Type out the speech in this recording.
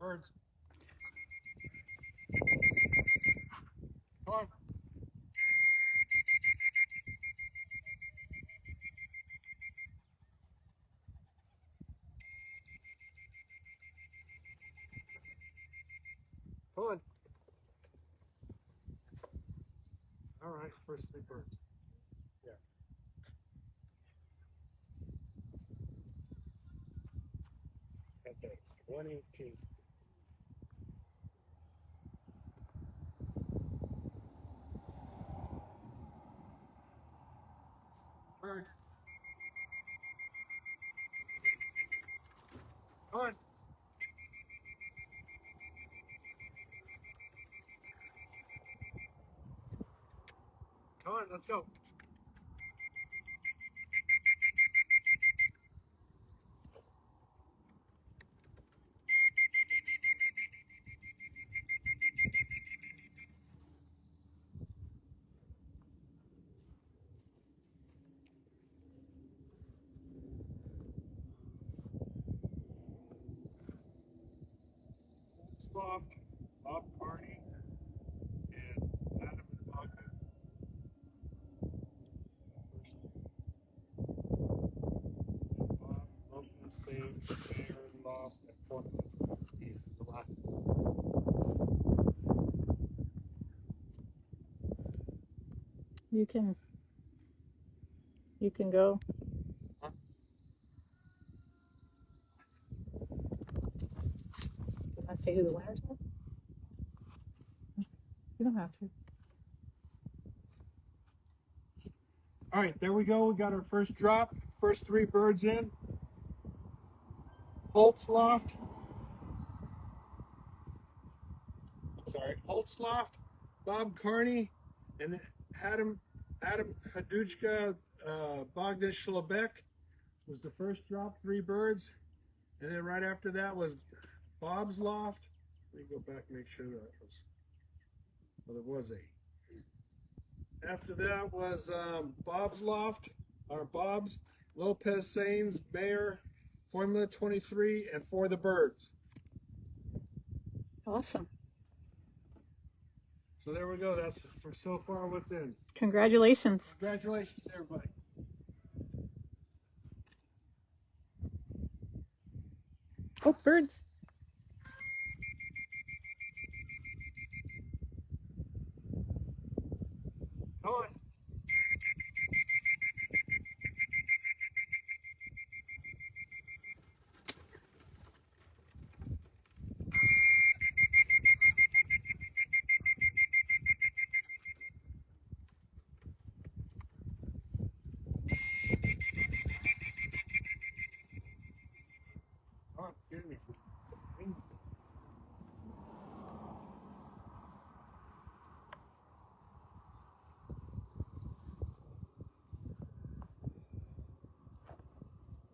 Birds. Come on. Come on. All right, first three birds. Yeah. Okay, 118. Bird. Come on. Come on, let's go. Loft, Bob Carney, and Adam and Bogdan. Bob, Lopez, SAENZ, MAYR, Loft, and Formula. The last. You can go. Huh? Did I say who the winners are? You don't have to. All right, there we go. We got our first drop. First three birds in. HOLTS Loft. Sorry, HOLTS Loft, Bob Carney, and Adam HAJDUGA, BOGDAN CHLEBEK was the first drop, three birds. And then right after that was Bob's Loft. Let me go back and make sure that was, well, there was eight. After that was Bob's Loft, or Bob's, Lopez, SAENZ, MAYR, Formula 23, and For the Birds. Awesome. So there we go. That's for so far within. Congratulations. Congratulations, everybody. Oh, birds.